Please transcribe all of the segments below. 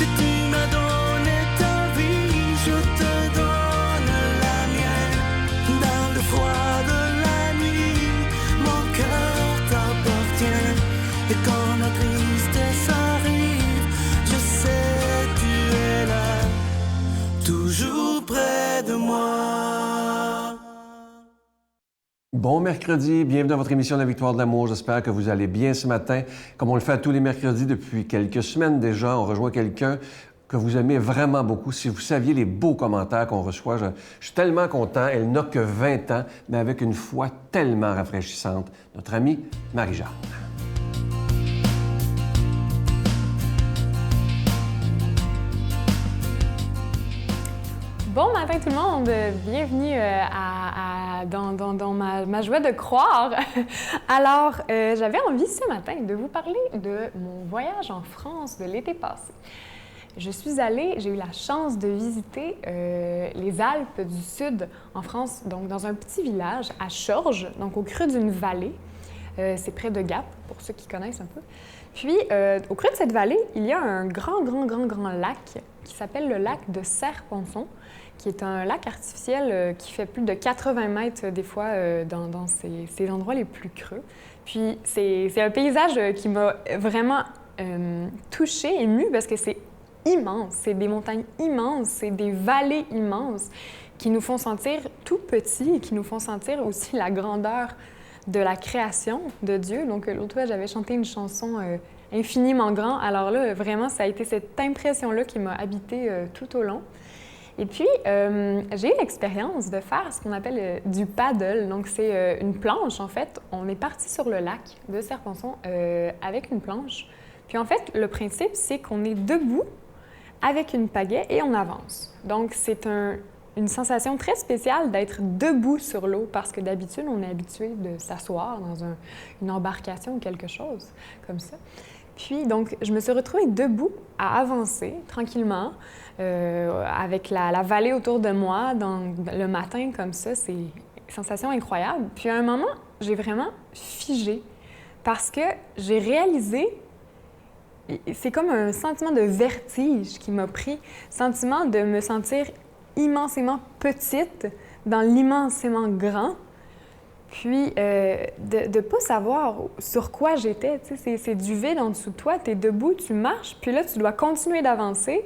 Si tu m'as donné ta vie, je te donne la mienne. Dans le froid de la nuit, mon cœur t'appartient. Et quand la tristesse arrive, je sais tu es là, toujours près de moi. Bon mercredi, bienvenue dans votre émission La Victoire de l'amour. J'espère que vous allez bien ce matin. Comme on le fait tous les mercredis depuis quelques semaines déjà, on rejoint quelqu'un que vous aimez vraiment beaucoup. Si vous saviez les beaux commentaires qu'on reçoit, je suis tellement content. Elle n'a que 20 ans, mais avec une foi tellement rafraîchissante. Notre amie Marie-Jeanne. Bon matin tout le monde, bienvenue dans ma joie de croire. Alors, j'avais envie ce matin de vous parler de mon voyage en France de l'été passé. J'ai eu la chance de visiter les Alpes du Sud en France, donc dans un petit village à Chorges, donc au creux d'une vallée. C'est près de Gap, pour ceux qui connaissent un peu. Puis, au creux de cette vallée, il y a un grand lac qui s'appelle le lac de Serre-Ponçon, qui est un lac artificiel qui fait plus de 80 mètres des fois dans ces endroits les plus creux. Puis, c'est un paysage qui m'a vraiment touchée, émue, parce que c'est immense. C'est des montagnes immenses, c'est des vallées immenses qui nous font sentir tout petits et qui nous font sentir aussi la grandeur de la création de Dieu. Donc, l'autre fois, j'avais chanté une chanson infiniment grand. Alors là, vraiment, ça a été cette impression-là qui m'a habité tout au long. Et puis, j'ai eu l'expérience de faire ce qu'on appelle du paddle. Donc, c'est une planche, en fait. On est parti sur le lac de Serre-Ponçon avec une planche. Puis, en fait, le principe, c'est qu'on est debout avec une pagaie et on avance. Donc, c'est une sensation très spéciale d'être debout sur l'eau parce que d'habitude, on est habitué de s'asseoir dans une embarcation ou quelque chose comme ça. Puis, donc, je me suis retrouvée debout à avancer tranquillement avec la vallée autour de moi le matin comme ça. C'est une sensation incroyable. Puis, à un moment, j'ai vraiment figé parce que j'ai réalisé, c'est comme un sentiment de vertige qui m'a pris, sentiment de me sentir immensément petite dans l'immensément grand, puis de ne pas savoir sur quoi j'étais. Tu sais, c'est du vide en dessous de toi, tu es debout, tu marches, puis là, tu dois continuer d'avancer.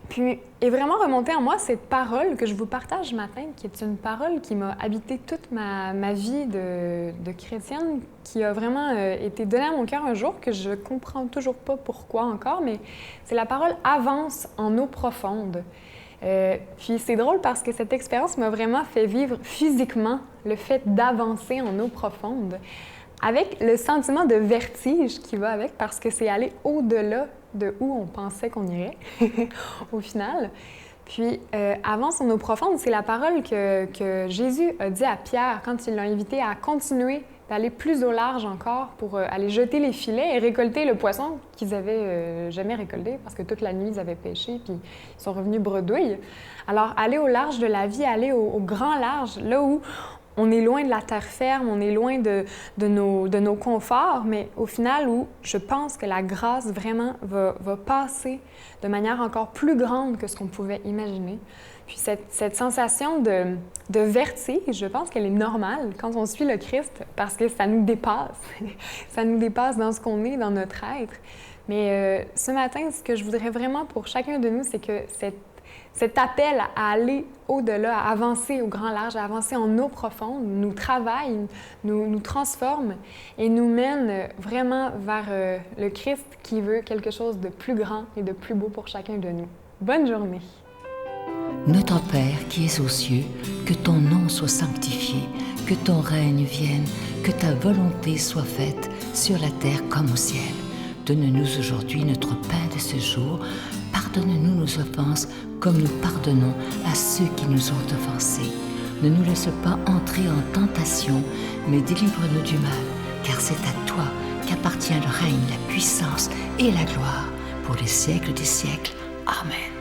Puis est vraiment remontée en moi cette parole que je vous partage ce matin, qui est une parole qui m'a habité toute ma vie de chrétienne, qui a vraiment été donnée à mon cœur un jour, que je ne comprends toujours pas pourquoi encore, mais c'est la parole « avance en eau profonde ». Puis c'est drôle parce que cette expérience m'a vraiment fait vivre physiquement le fait d'avancer en eau profonde, avec le sentiment de vertige qui va avec, parce que c'est aller au-delà de où on pensait qu'on irait, au final. Puis, avance en eau profonde, c'est la parole que Jésus a dit à Pierre quand il l'a invité à continuer d'aller plus au large encore pour aller jeter les filets et récolter le poisson qu'ils avaient jamais récolté parce que toute la nuit, ils avaient pêché puis ils sont revenus bredouilles. Alors, aller au large de la vie, aller au grand large, là où on est loin de la terre ferme, on est loin de nos conforts, mais au final, où je pense que la grâce vraiment va passer de manière encore plus grande que ce qu'on pouvait imaginer. Puis cette sensation de vertige, je pense qu'elle est normale quand on suit le Christ parce que ça nous dépasse. Ça nous dépasse dans ce qu'on est, dans notre être. Mais ce matin, ce que je voudrais vraiment pour chacun de nous, c'est que cet appel à aller au-delà, à avancer au grand large, à avancer en eau profonde, nous travaille, nous transforme et nous mène vraiment vers le Christ qui veut quelque chose de plus grand et de plus beau pour chacun de nous. Bonne journée! Notre Père qui es aux cieux, que ton nom soit sanctifié, que ton règne vienne, que ta volonté soit faite sur la terre comme au ciel. Donne-nous aujourd'hui notre pain de ce jour. Pardonne-nous nos offenses comme nous pardonnons à ceux qui nous ont offensés. Ne nous laisse pas entrer en tentation, mais délivre-nous du mal, car c'est à toi qu'appartient le règne, la puissance et la gloire pour les siècles des siècles. Amen.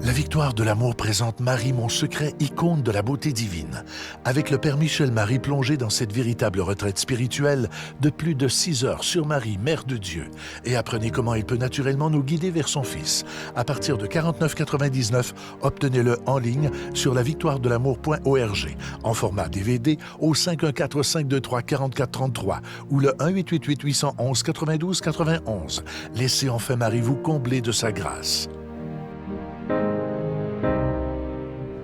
La Victoire de l'amour présente Marie, mon secret, icône de la beauté divine. Avec le Père Michel-Marie plongé dans cette véritable retraite spirituelle de plus de 6 heures sur Marie, Mère de Dieu. Et apprenez comment il peut naturellement nous guider vers son Fils. À partir de 49,99, obtenez-le en ligne sur lavictoiredelamour.org en format DVD au 514-523-4433 ou le 1-888-811-92-91. Laissez enfin Marie vous combler de sa grâce.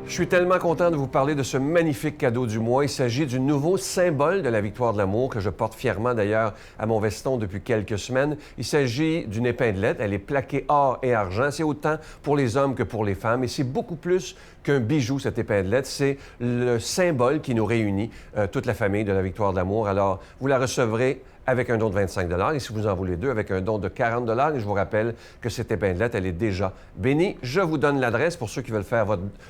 Je suis tellement content de vous parler de ce magnifique cadeau du mois. Il s'agit du nouveau symbole de la victoire de l'amour que je porte fièrement d'ailleurs à mon veston depuis quelques semaines. Il s'agit d'une épinglette. Elle est plaquée or et argent. C'est autant pour les hommes que pour les femmes. Et c'est beaucoup plus qu'un bijou, cette épinglette. C'est le symbole qui nous réunit, toute la famille de la victoire de l'amour. Alors, vous la recevrez avec un don de 25 et si vous en voulez deux, avec un don de 40 et je vous rappelle que cette épinglette, elle est déjà bénie. Je vous donne l'adresse pour ceux qui veulent faire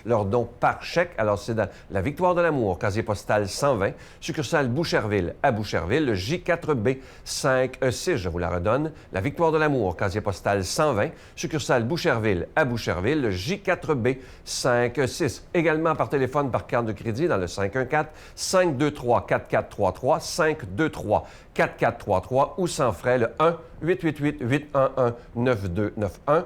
leur don par chèque. Alors, c'est dans la Victoire de l'amour, casier postal 120, succursale Boucherville à Boucherville, le J4B 5E6, je vous la redonne. La Victoire de l'amour, casier postal 120, succursale Boucherville à Boucherville, le J4B 5E6. Également par téléphone, par carte de crédit dans le 514-523-4433, 523-4433 ou sans frais, le 1-888-811-9291,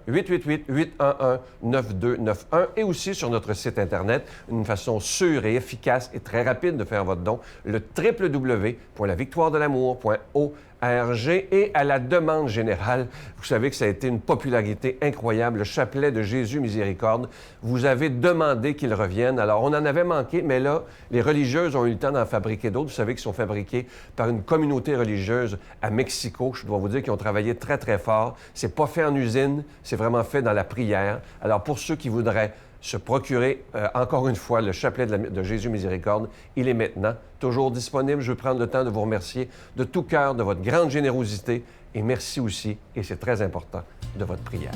1-888-811-9291 et aussi sur notre site Internet, une façon sûre et efficace et très rapide de faire votre don, le www.lavictoiredelamour.org. Et à la demande générale, vous savez que ça a été une popularité incroyable, le chapelet de Jésus Miséricorde. Vous avez demandé qu'il revienne. Alors, on en avait manqué, mais là, les religieuses ont eu le temps d'en fabriquer d'autres. Vous savez qu'ils sont fabriqués par une communauté religieuse à Mexico. Je dois vous dire qu'ils ont travaillé très, très fort. C'est pas fait en usine, c'est vraiment fait dans la prière. Alors, pour ceux qui voudraient se procurer, encore une fois, le chapelet de Jésus Miséricorde, il est maintenant toujours disponible. Je veux prendre le temps de vous remercier de tout cœur de votre grande générosité et merci aussi, et c'est très important, de votre prière.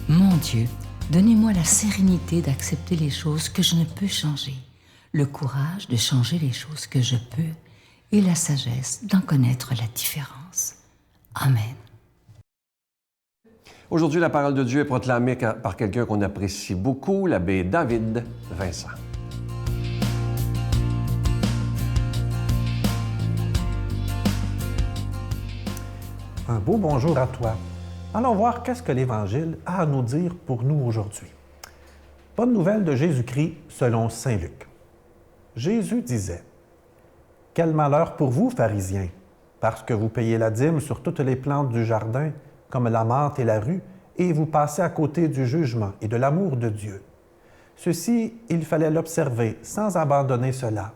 Mon Dieu, donnez-moi la sérénité d'accepter les choses que je ne peux changer, le courage de changer les choses que je peux et la sagesse d'en connaître la différence. Amen. Aujourd'hui, la parole de Dieu est proclamée par quelqu'un qu'on apprécie beaucoup, l'abbé David Vincent. Un beau bonjour à toi. Allons voir qu'est-ce que l'Évangile a à nous dire pour nous aujourd'hui. Bonne nouvelle de Jésus-Christ selon saint Luc. Jésus disait « Quel malheur pour vous, pharisiens, parce que vous payez la dîme sur toutes les plantes du jardin, comme la menthe et la rue, et vous passez à côté du jugement et de l'amour de Dieu. Ceci, il fallait l'observer sans abandonner cela.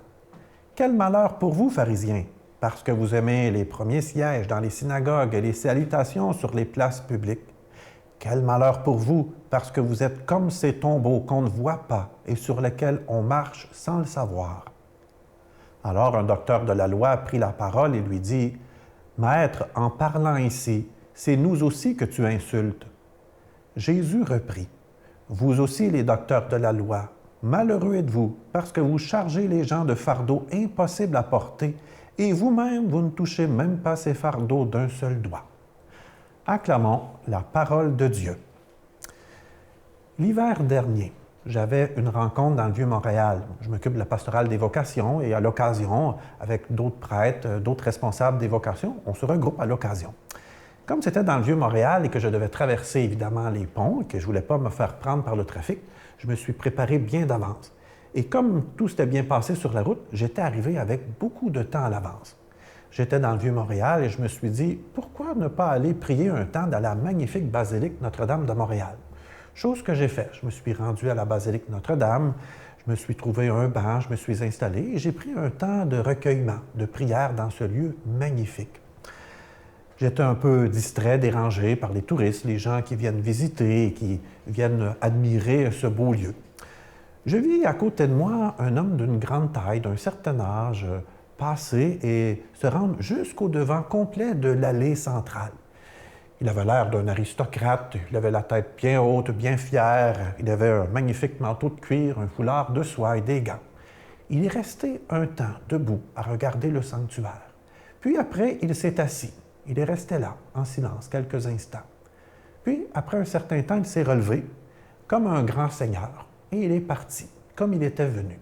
Quel malheur pour vous, pharisiens, parce que vous aimez les premiers sièges dans les synagogues et les salutations sur les places publiques. Quel malheur pour vous, parce que vous êtes comme ces tombeaux qu'on ne voit pas et sur lesquels on marche sans le savoir. » Alors un docteur de la loi prit la parole et lui dit « Maître, en parlant ici, c'est nous aussi que tu insultes. » Jésus reprit « Vous aussi les docteurs de la loi, malheureux êtes-vous, parce que vous chargez les gens de fardeaux impossibles à porter, et vous-même, vous ne touchez même pas ces fardeaux d'un seul doigt. » Acclamons la parole de Dieu. L'hiver dernier, j'avais une rencontre dans le Vieux-Montréal. Je m'occupe de la pastorale des vocations et à l'occasion, avec d'autres prêtres, d'autres responsables des vocations, on se regroupe à l'occasion. Comme c'était dans le Vieux-Montréal et que je devais traverser évidemment les ponts et que je ne voulais pas me faire prendre par le trafic, je me suis préparé bien d'avance. Et comme tout s'était bien passé sur la route, j'étais arrivé avec beaucoup de temps à l'avance. J'étais dans le Vieux-Montréal et je me suis dit, pourquoi ne pas aller prier un temps dans la magnifique basilique Notre-Dame de Montréal? Chose que j'ai faite. Je me suis rendu à la basilique Notre-Dame, je me suis trouvé un banc, je me suis installé et j'ai pris un temps de recueillement, de prière dans ce lieu magnifique. J'étais un peu distrait, dérangé par les touristes, les gens qui viennent visiter et qui viennent admirer ce beau lieu. Je vis à côté de moi un homme d'une grande taille, d'un certain âge, passer et se rendre jusqu'au devant complet de l'allée centrale. Il avait l'air d'un aristocrate, il avait la tête bien haute, bien fière, il avait un magnifique manteau de cuir, un foulard de soie et des gants. Il est resté un temps debout à regarder le sanctuaire. Puis après, il s'est assis. Il est resté là, en silence, quelques instants. Puis, après un certain temps, il s'est relevé, comme un grand seigneur, et il est parti, comme il était venu.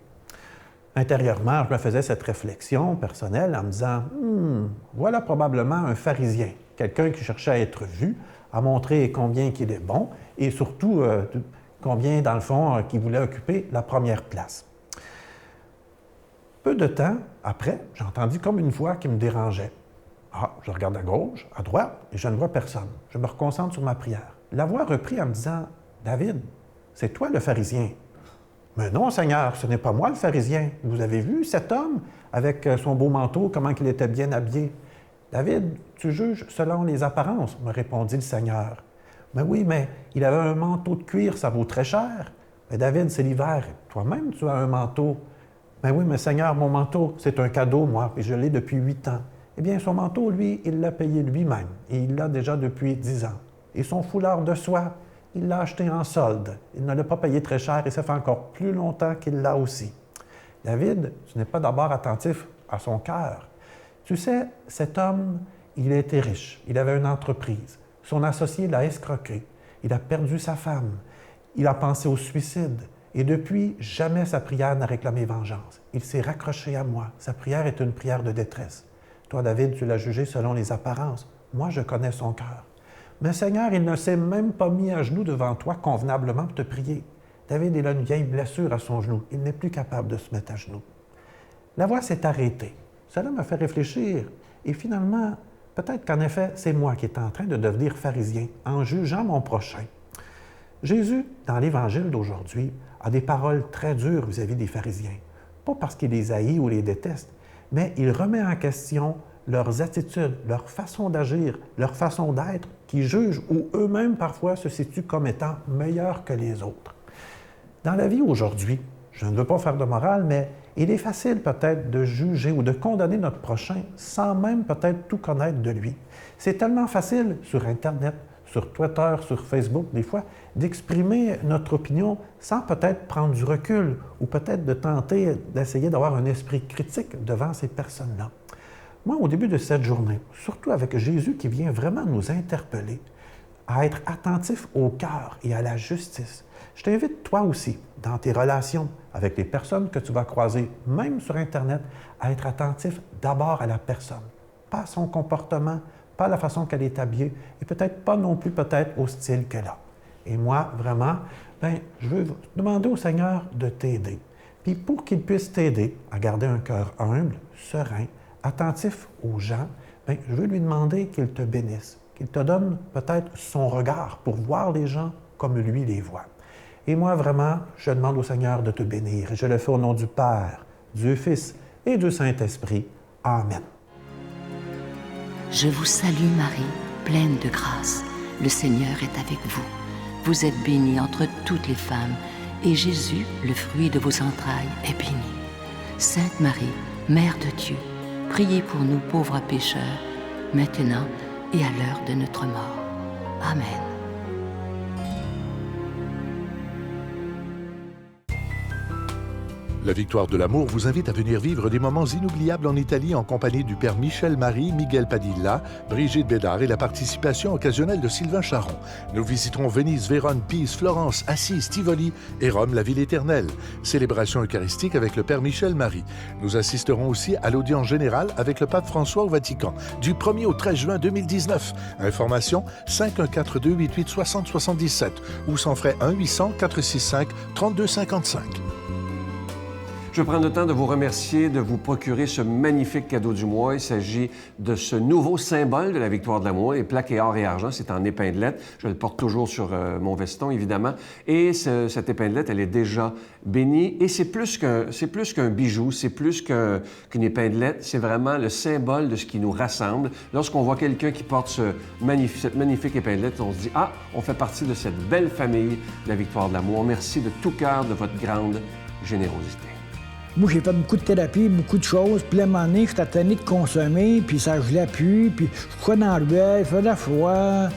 Intérieurement, je me faisais cette réflexion personnelle en me disant « voilà probablement un pharisien, quelqu'un qui cherchait à être vu, à montrer combien il est bon, et surtout combien, dans le fond, qu'il voulait occuper la première place. » Peu de temps après, j'ai entendu comme une voix qui me dérangeait. Ah, je regarde à gauche, à droite, et je ne vois personne. Je me reconcentre sur ma prière. La voix reprit en me disant « David, c'est toi le pharisien. » « Mais non, Seigneur, ce n'est pas moi le pharisien. Vous avez vu cet homme avec son beau manteau, comment il était bien habillé? »« David, tu juges selon les apparences, me répondit le Seigneur. »« Mais oui, mais il avait un manteau de cuir, ça vaut très cher. »« Mais David, c'est l'hiver. Toi-même, tu as un manteau. »« Mais oui, mais Seigneur, mon manteau, c'est un cadeau, moi, et je l'ai depuis 8 ans. » Eh bien, son manteau, lui, il l'a payé lui-même, et il l'a déjà depuis 10 ans. Et son foulard de soie, il l'a acheté en solde. Il ne l'a pas payé très cher et ça fait encore plus longtemps qu'il l'a aussi. David, tu n'es pas d'abord attentif à son cœur. Tu sais, cet homme, il était riche. Il avait une entreprise. Son associé l'a escroqué. Il a perdu sa femme. Il a pensé au suicide. Et depuis, jamais sa prière n'a réclamé vengeance. Il s'est raccroché à moi. Sa prière est une prière de détresse. Toi, David, tu l'as jugé selon les apparences. Moi, je connais son cœur. Mais Seigneur, il ne s'est même pas mis à genoux devant toi convenablement pour te prier. David, il a une vieille blessure à son genou. Il n'est plus capable de se mettre à genoux. La voix s'est arrêtée. Cela m'a fait réfléchir. Et finalement, peut-être qu'en effet, c'est moi qui est en train de devenir pharisien en jugeant mon prochain. Jésus, dans l'Évangile d'aujourd'hui, a des paroles très dures vis-à-vis des pharisiens. Pas parce qu'il les haït ou les déteste, mais il remet en question leurs attitudes, leur façon d'agir, leur façon d'être, qui jugent ou eux-mêmes parfois se situent comme étant meilleurs que les autres. Dans la vie aujourd'hui, je ne veux pas faire de morale, mais il est facile peut-être de juger ou de condamner notre prochain sans même peut-être tout connaître de lui. C'est tellement facile sur Internet, sur Twitter, sur Facebook, des fois, d'exprimer notre opinion sans peut-être prendre du recul ou peut-être de tenter d'essayer d'avoir un esprit critique devant ces personnes-là. Moi, au début de cette journée, surtout avec Jésus qui vient vraiment nous interpeller à être attentif au cœur et à la justice, je t'invite toi aussi, dans tes relations avec les personnes que tu vas croiser, même sur Internet, à être attentif d'abord à la personne, pas à son comportement, pas à la façon qu'elle est habillée et peut-être pas non plus peut-être au style qu'elle a. Et moi, vraiment, je veux demander au Seigneur de t'aider. Puis pour qu'il puisse t'aider à garder un cœur humble, serein, attentif aux gens, je veux lui demander qu'il te bénisse, qu'il te donne peut-être son regard pour voir les gens comme lui les voit. Et moi, vraiment, je demande au Seigneur de te bénir. Et je le fais au nom du Père, du Fils et du Saint-Esprit. Amen. Je vous salue Marie, pleine de grâce. Le Seigneur est avec vous. Vous êtes bénie entre toutes les femmes, et Jésus, le fruit de vos entrailles, est béni. Sainte Marie, Mère de Dieu, priez pour nous pauvres pécheurs, maintenant et à l'heure de notre mort. Amen. La Victoire de l'amour vous invite à venir vivre des moments inoubliables en Italie en compagnie du père Michel Marie, Miguel Padilla, Brigitte Bédard et la participation occasionnelle de Sylvain Charon. Nous visiterons Venise, Vérone, Pise, Florence, Assise, Tivoli et Rome, la ville éternelle. Célébration eucharistique avec le père Michel Marie. Nous assisterons aussi à l'audience générale avec le pape François au Vatican du 1er au 13 juin 2019. Information 514-288-6077 ou sans frais 1-800-465-3255. Je vais prendre le temps de vous remercier de vous procurer ce magnifique cadeau du mois. Il s'agit de ce nouveau symbole de la victoire de l'amour, les plaqués or et argent. C'est en épinglette. Je le porte toujours sur mon veston, évidemment. Et cette épinglette, elle est déjà bénie. Et c'est plus qu'un bijou, c'est plus qu'une épinglette. C'est vraiment le symbole de ce qui nous rassemble. Lorsqu'on voit quelqu'un qui porte cette magnifique épinglette, on se dit « Ah, on fait partie de cette belle famille de la victoire de l'amour. » Merci de tout cœur de votre grande générosité. Moi, j'ai fait beaucoup de thérapie, beaucoup de choses. Puis à un moment donné, j'étais tanné de consommer, puis ça gelait plus, puis je courais dans la ruelle, il faisait froid.